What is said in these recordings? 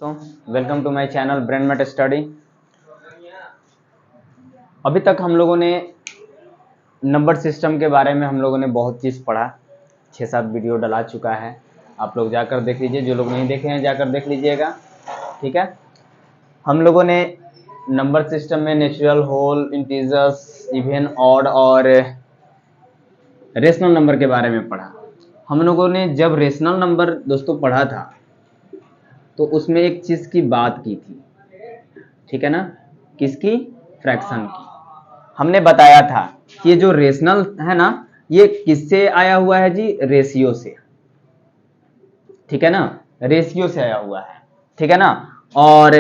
तो welcome to my channel brain mat study. अभी तक हम लोगों ने नंबर सिस्टम के बारे में हम लोगों ने बहुत चीज़ पढ़ा। 6-7 वीडियो डला चुका है, आप लोग जाकर देख लीजिए। जो लोग नहीं देखे हैं जाकर देख लीजिएगा, ठीक है। हम लोगों ने नंबर सिस्टम में natural, whole, integers, even, odd और रेशनल नंबर के बारे में पढ़ा। हम लोगों ने जब रेशनल नंबर दोस्तों पढ़ा था तो उसमें एक चीज़ की बात की थी, ठीक है ना। किसकी? फ्रैक्शन की। हमने बताया था कि ये जो रेशनल है ना, ये किससे आया हुआ है जी? रेशियो से, ठीक है ना। रेशियो से आया हुआ है, ठीक है ना। और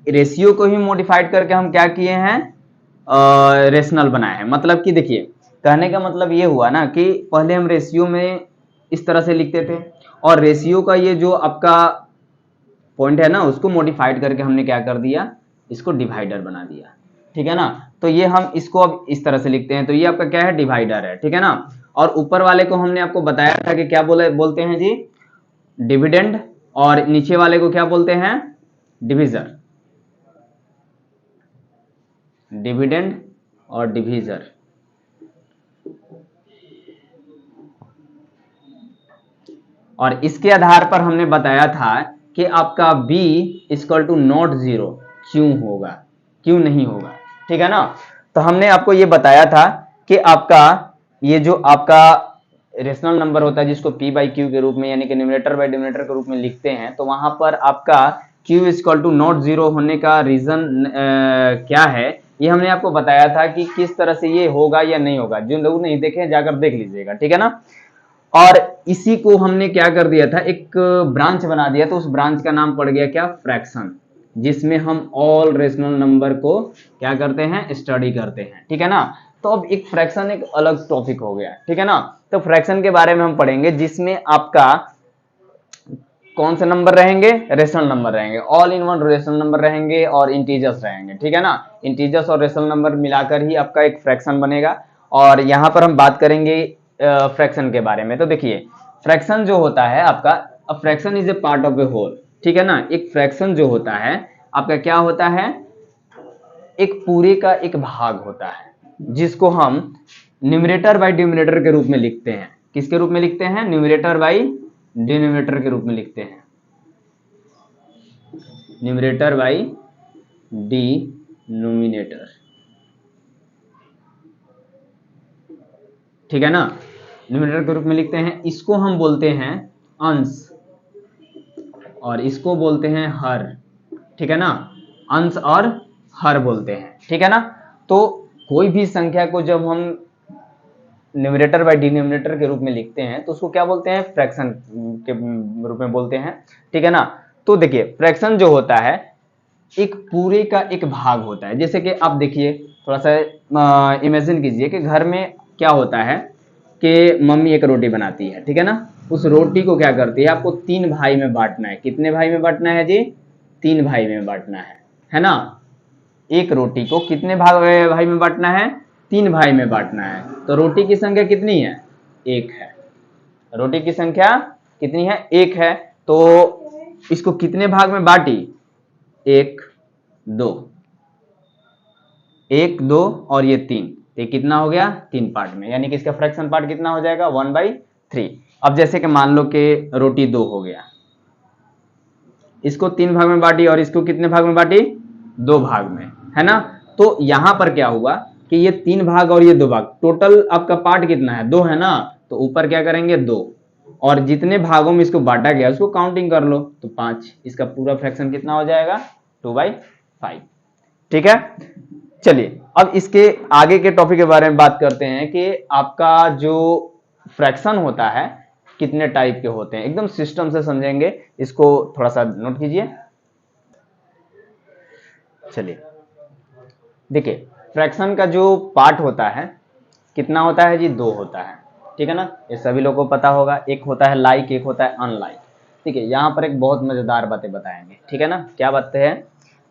रेशियो को ही मॉडिफाइड करके हम क्या किए हैं? रेशनल बनाए हैं। मतलब कि देखिए, कहने का मतलब ये हुआ ना कि पहले हम रेशियो में इस तरह से लिखते थे और रेशियो का ये जो आपका पॉइंट है ना, उसको मॉडिफाइड करके हमने क्या कर दिया? इसको डिवाइडर बना दिया, ठीक है ना। तो ये हम इसको अब इस तरह से लिखते हैं, तो ये आपका क्या है? डिवाइडर है, ठीक है ना। और ऊपर वाले को हमने आपको बताया था कि क्या बोलते हैं जी? डिविडेंड। और नीचे वाले को क्या बोलते हैं? डिविजर। डिविडेंड और डिविजर। और इसके आधार पर हमने बताया था कि आपका b equal to not zero क्यों होगा, क्यों नहीं होगा, ठीक है ना। तो हमने आपको ये बताया था कि आपका ये जो आपका रेशनल नंबर होता है जिसको p बाई क्यू के रूप में यानी कि न्यूमरेटर बाई डिनोमिनेटर के रूप में लिखते हैं, तो वहां पर आपका q equal to not zero होने का रीजन क्या है, ये हमने आपको बताया था कि किस तरह से ये होगा या नहीं होगा। जो लोग नहीं देखे जाकर देख लीजिएगा, ठीक है ना। और इसी को हमने क्या कर दिया था? एक ब्रांच बना दिया, तो उस ब्रांच का नाम पड़ गया क्या? फ्रैक्शन, जिसमें हम ऑल रेशनल नंबर को क्या करते हैं? स्टडी करते हैं, ठीक है ना। तो अब एक फ्रैक्शन एक अलग टॉपिक हो गया, ठीक है ना। तो फ्रैक्शन के बारे में हम पढ़ेंगे जिसमें आपका कौन से नंबर रहेंगे? रेशनल नंबर रहेंगे, all in one rational number रहेंगे और इंटीजर्स रहेंगे, ठीक है ना। इंटीजर्स और रेशनल नंबर मिलाकर ही आपका एक फ्रैक्शन बनेगा। और यहां पर हम बात करेंगे फ्रैक्शन के बारे में। तो देखिए, फ्रैक्शन जो होता है आपका, fraction is a part of a whole, ठीक है ना। एक फ्रैक्शन जो होता है आपका क्या होता है? एक पूरे का एक भाग होता है, जिसको हम न्यूमरेटर बाई डिनोमिनेटर के रूप में लिखते हैं। किसके रूप में लिखते हैं? न्यूमरेटर बाई डिनोमिनेटर के रूप में लिखते हैं। न्यूमरेटर बाई डिनोमिनेटर, ठीक है ना। न्यूमरेटर के रूप में लिखते हैं। इसको हम बोलते हैं अंश और इसको बोलते हैं हर, ठीक है ना। अंश और हर बोलते हैं, ठीक है ना। तो कोई भी संख्या को जब हम न्यूमरेटर बाई डिनोमिनेटर के रूप में लिखते हैं तो उसको क्या बोलते हैं? फ्रैक्शन के रूप में बोलते हैं, ठीक है ना। तो देखिए, फ्रैक्शन जो होता है एक पूरे का एक भाग होता है। जैसे कि आप देखिए, थोड़ा सा इमेजिन कीजिए कि घर में क्या होता है कि मम्मी एक रोटी बनाती है, ठीक है ना। उस रोटी को क्या करती है? आपको 3 भाई में बांटना है। कितने भाई में बांटना है जी? 3 भाई में बांटना है ना। एक रोटी को कितने भाई में बांटना है? 3 भाई में बांटना है। तो रोटी की संख्या कितनी है? 1 है। रोटी की संख्या कितनी है? 1 है। तो इसको कितने भाग में बांटी? 1 2, 1 2 और ये 3, ये कितना हो गया? 3 पार्ट में, यानी कि इसका फ्रैक्शन पार्ट कितना हो जाएगा? 1/3। अब जैसे कि मान लो कि रोटी 2 हो गया, इसको 3 भाग में बांटी और इसको कितने भाग में बांटी? 2 भाग में, है ना। तो यहां पर क्या हुआ कि ये 3 भाग और ये 2 भाग, टोटल आपका पार्ट कितना है? 2 है ना। तो ऊपर क्या करेंगे? 2, और जितने भागों में इसको बांटा गया उसको काउंटिंग कर लो तो 5। इसका पूरा फ्रैक्शन कितना हो जाएगा? 2/5, ठीक है। चलिए, अब इसके आगे के टॉपिक के बारे में बात करते हैं कि आपका जो फ्रैक्शन होता है कितने टाइप के होते हैं, एकदम सिस्टम से समझेंगे इसको, थोड़ा सा नोट कीजिए। चलिए देखिए, फ्रैक्शन का जो पार्ट होता है कितना होता है जी? 2 होता है, ठीक है ना। ये सभी लोगों को पता होगा। एक होता है लाइक, एक होता है अनलाइक, ठीक है। यहाँ पर एक बहुत मजेदार बातें बताएंगे, ठीक है ना। क्या बातें हैं?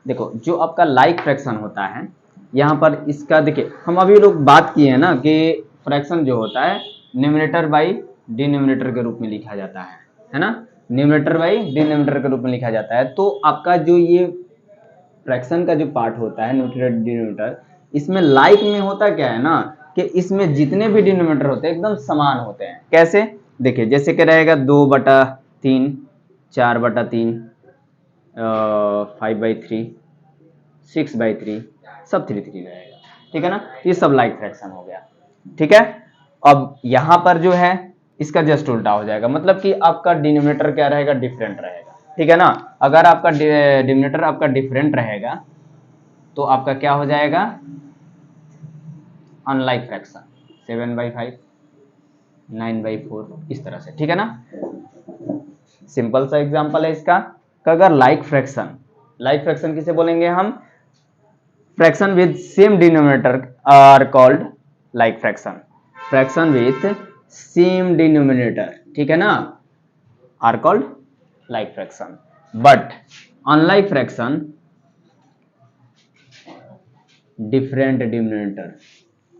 देखो, जो आपका लाइक फ्रैक्शन होता है, यहाँ पर इसका देखिए, हम अभी लोग बात किए हैं ना कि फ्रैक्शन जो होता है न्यूमरेटर बाई डिनोमिनेटर के रूप में लिखा जाता है ना। न्यूमरेटर बाई डिनोमिनेटर के रूप में लिखा जाता है। तो आपका जो ये फ्रैक्शन का जो पार्ट होता है न्यूमरेटर डिनोमिनेटर, इसमें लाइक में होता क्या है ना कि इसमें जितने भी डिनोमिनेटर होते हैं एकदम समान होते हैं। कैसे? देखिए जैसे कि रहेगा 2/3, 4/3, 5/3, 6/3, सब 3 रहेगा। ठीक है ना, ये सब लाइक फ्रैक्शन हो गया। ठीक है, अब यहां पर जो है इसका जस्ट उल्टा हो जाएगा, मतलब कि आपका डिनोमिनेटर क्या रहेगा, डिफरेंट रहेगा। ठीक है ना, अगर आपका डिनोमिनेटर आपका डिफरेंट रहेगा तो आपका क्या हो जाएगा, अनलाइक फ्रैक्शन, 7/5, 9/4, इस तरह से। ठीक है ना, सिंपल सा एग्जांपल है इसका। अगर लाइक फ्रैक्शन किसे बोलेंगे हम, fraction with same denominator are called like fraction with same denominator, ठीक है ना, are called like fraction. But unlike fraction different denominator.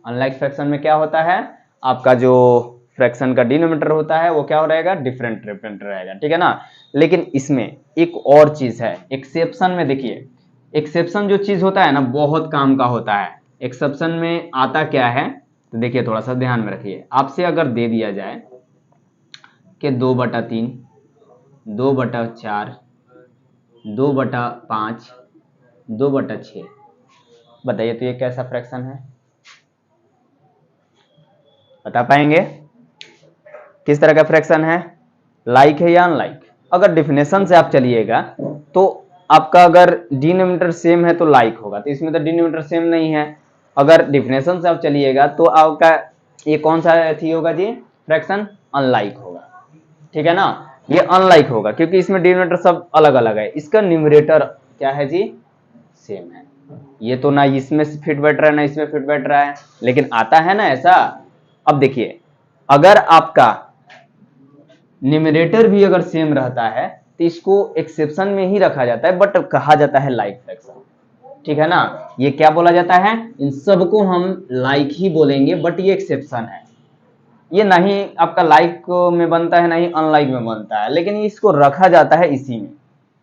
Unlike fraction में क्या होता है, आपका जो फ्रैक्शन का डिनोमिनेटर होता है वो क्या हो रहेगा, डिफरेंट रहेगा। ठीक है ना, लेकिन इसमें एक और चीज है एक्सेप्शन में। देखिए एक्सेप्शन जो चीज होता है ना बहुत काम का होता है। एक्सेप्शन में आता क्या है, तो देखिए थोड़ा सा ध्यान में रखिए। आपसे अगर दे दिया जाए कि 2/3, 2/4, 2/5, 2/6, बताइए तो ये कैसा फ्रैक्शन है, बता पाएंगे? किस तरह का फ्रैक्शन है, लाइक है या अनलाइक? अगर डिफिनेशन से आप चलिएगा तो आपका अगर डिनोमिनेटर सेम है तो लाइक होगा, तो इसमें तो डिनोमिनेटर सेम नहीं है। अगर डिफिनेशन से आप चलिएगा तो आपका ये कौन सा थी होगा जी, फ्रैक्शन अनलाइक होगा। ठीक है ना, ये अनलाइक होगा क्योंकि इसमें डिनोमिनेटर सब अलग अलग है, इसका न्यूमरेटर क्या है जी, सेम है। ये तो ना इसमें फिट बैठ रहा है ना इसमें फिट बैठ रहा है, लेकिन आता है ना ऐसा। अब देखिए अगर आपका न्यूमरेटर भी अगर सेम रहता है तो इसको एक्सेप्शन में ही रखा जाता है, बट कहा जाता है लाइक फ्रैक्शन। ठीक है ना, ये क्या बोला जाता है, इन सबको हम लाइक ही बोलेंगे, बट ये एक्सेप्शन है। ये नहीं आपका लाइक में बनता है नहीं अनलाइक में बनता है, लेकिन इसको रखा जाता है इसी में।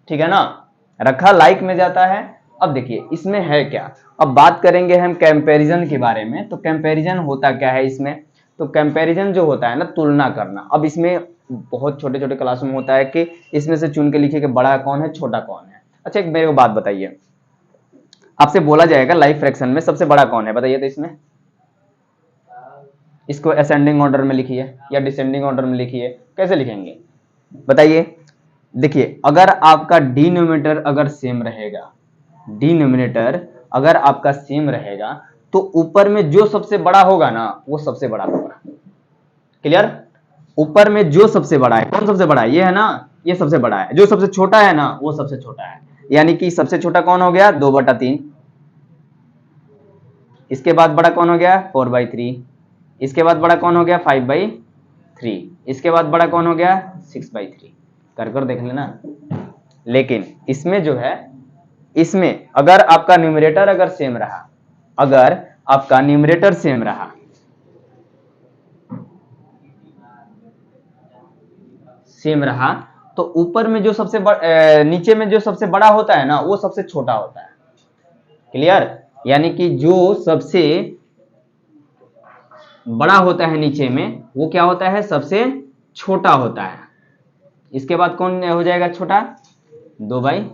ठीक है ना, रखा लाइक में जाता है। अब देखिए इसमें है क्या, अब बात करेंगे हम कंपैरिजन के बारे में। तो कंपैरिजन होता क्या है इसमें, तो कंपैरिजन जो होता है ना तुलना करना। अब इसमें बहुत छोटे छोटे क्लास में होता है कि इसमें से चुन के लिखिए कि बड़ा कौन है छोटा कौन है। अच्छा एक मेरे को बात बताइए, आपसे बोला जाएगा लाइक फ्रैक्शन में सबसे बड़ा कौन है, बताइए तो इसमें। इसको असेंडिंग ऑर्डर में लिखिए या डिसेंडिंग ऑर्डर में लिखिए, कैसे लिखेंगे बताइए। देखिए अगर आपका डिनोमिनेटर अगर सेम रहेगा, डिनोमिनेटर अगर आपका सेम रहेगा तो ऊपर में जो सबसे बड़ा होगा ना वो सबसे बड़ा होगा। क्लियर, ऊपर में जो सबसे बड़ा है, कौन सबसे बड़ा है, ये है ना, ये सबसे बड़ा है। जो सबसे छोटा है ना वो सबसे छोटा है, यानी कि सबसे छोटा कौन हो गया, 2/3। इसके बाद बड़ा कौन हो गया, 4/3। इसके बाद बड़ा कौन हो गया, 5/3। इसके बाद बड़ा कौन हो गया, 6/3। कर देख लेना। लेकिन इसमें जो है, इसमें अगर आपका न्यूमरेटर अगर सेम रहा, अगर आपका न्यूमरेटर सेम रहा, सेम रहा तो ऊपर में जो सबसे नीचे में जो सबसे बड़ा होता है ना वो सबसे छोटा होता है। क्लियर, यानी कि जो सबसे बड़ा होता है नीचे में वो क्या होता है, सबसे छोटा होता है। इसके बाद कौन हो जाएगा छोटा, 2/5।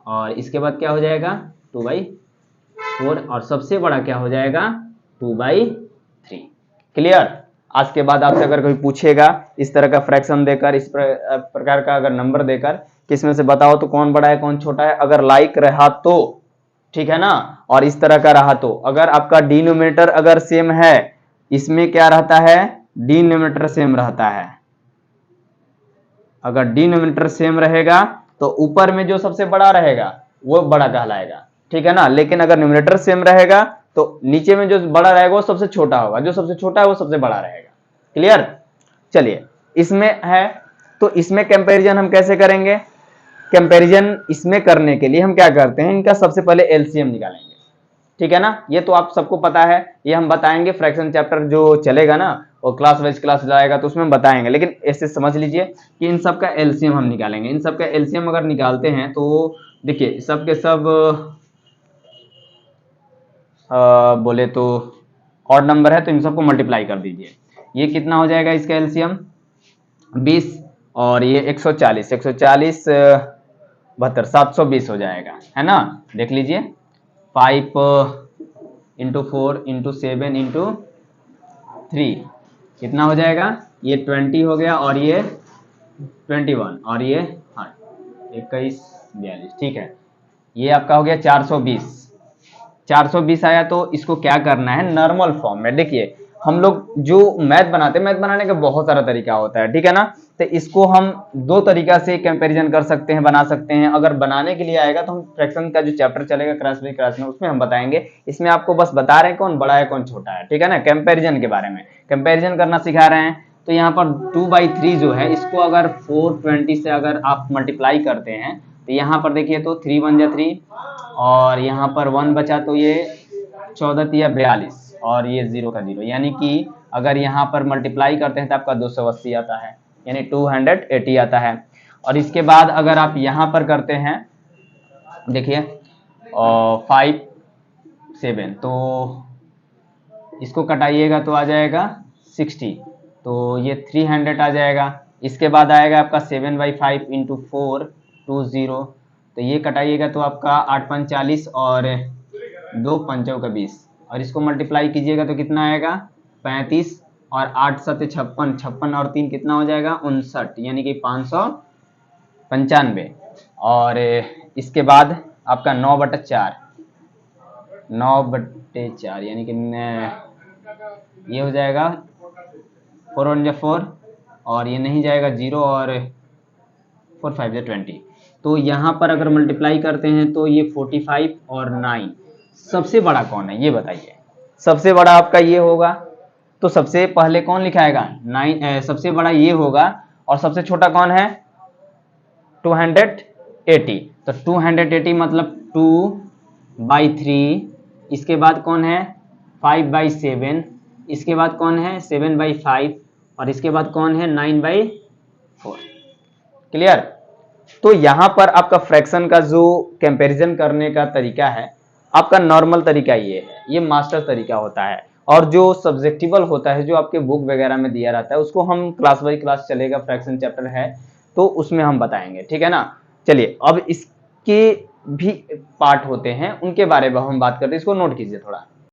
और इसके बाद क्या हो जाएगा, 2/4। और सबसे बड़ा क्या हो जाएगा, 2/3। क्लियर, आज के बाद आपसे अगर कोई पूछेगा इस तरह का फ्रैक्शन देकर, इस प्रकार का अगर नंबर देकर किसमें से बताओ तो कौन बड़ा है कौन छोटा है, अगर लाइक रहा तो ठीक है ना, और इस तरह का रहा तो, अगर आपका डिनोमिनेटर अगर सेम है, इसमें क्या रहता है, डिनोमिनेटर सेम रहता है। अगर डिनोमिनेटर सेम रहेगा तो ऊपर में जो सबसे बड़ा रहेगा वो बड़ा कहलाएगा। ठीक है ना, लेकिन अगर न्यूमरेटर सेम रहेगा तो नीचे में जो बड़ा रहेगा वो सबसे छोटा होगा, जो सबसे छोटा है वो सबसे बड़ा रहेगा। क्लियर, चलिए इसमें है तो इसमें कंपैरिजन हम कैसे करेंगे, कंपैरिजन इसमें करने के लिए हम क्या करते हैं, इनका सबसे पहले एलसीएम निकालेंगे। ठीक है ना, ये तो आप सबको पता है, ये हम बताएंगे फ्रैक्शन चैप्टर जो चलेगा ना और क्लास वाइज क्लास जाएगा तो उसमें बताएंगे, लेकिन ऐसे समझ लीजिए कि इन सब का एलसीएम हम निकालेंगे। इन सब का एलसीएम अगर निकालते हैं तो देखिए सब के सब बोले तो ऑड नंबर है तो इन सबको मल्टीप्लाई कर दीजिए। ये कितना हो जाएगा इसका एलसीएम 20 और ये 140 140 72 720 हो जाएगा, है ना। देख लीजिए 5 इंटू 4 इंटू 7 इंटू 3 कितना हो जाएगा, ये 20 हो गया और ये 21 और ये 21 42, ठीक है। ये आपका हो गया 420 420 आया। तो इसको क्या करना है नॉर्मल फॉर्म में। देखिए हम लोग जो मैथ बनाते हैं, मैथ बनाने का बहुत सारा तरीका होता है, ठीक है ना। तो इसको हम दो तरीका से कंपैरिजन कर सकते हैं, बना सकते हैं। अगर बनाने के लिए आएगा तो हम फ्रैक्शन का जो चैप्टर चलेगा क्लास में उसमें हम बताएंगे। इसमें आपको बस बता रहे हैं कौन बड़ा है कौन छोटा है, ठीक है ना। कंपैरिजन के बारे में कंपैरिजन करना सिखा रहे हैं। तो यहाँ पर 2/3 जो है इसको अगर 420 से अगर आप मल्टीप्लाई करते हैं तो यहाँ पर देखिए तो 3 1 जा 3 और यहाँ पर 1 बचा तो ये 14 या 42 और ये 0 का 0, यानी कि अगर यहाँ पर मल्टीप्लाई करते हैं तो आपका 280 आता है, यानी 280 आता है। और इसके बाद अगर आप यहाँ पर करते हैं देखिए 5 7 तो इसको कटाइएगा तो आ जाएगा 60, तो ये 300 आ जाएगा। इसके बाद आएगा आपका 7/5 इंटू 4 20, तो ये कटाइएगा तो आपका 8 5 40 और 2 5 20 और इसको मल्टीप्लाई कीजिएगा तो कितना आएगा 35 और 8 7 56 56 और 3 कितना हो जाएगा 59, यानी कि 595। और इसके बाद आपका 9/4 9/4 यानी कि ये हो जाएगा 4 1 जा 4 और ये नहीं जाएगा 0 और 4 5 जा 20। तो यहाँ पर अगर मल्टीप्लाई करते हैं तो ये 45 और 9 सबसे बड़ा कौन है ये बताइए। सबसे बड़ा आपका ये होगा, तो सबसे पहले कौन लिखाएगा 9, सबसे बड़ा ये होगा और सबसे छोटा कौन है 280। तो 280 मतलब 2/3, इसके बाद कौन है 5/7, इसके बाद कौन है 7/5 और इसके बाद कौन है 9/4। क्लियर। तो यहां पर आपका फ्रैक्शन का जो कंपैरिजन करने का तरीका है आपका नॉर्मल तरीका ये है, ये मास्टर तरीका होता है। और जो सब्जेक्टिवल होता है जो आपके बुक वगैरह में दिया रहता है उसको हम क्लास बाई क्लास चलेगा, फ्रैक्शन चैप्टर है तो उसमें हम बताएंगे, ठीक है ना। चलिए अब इसके भी पार्ट होते हैं उनके बारे में हम बात करते हैं, इसको नोट कीजिए थोड़ा।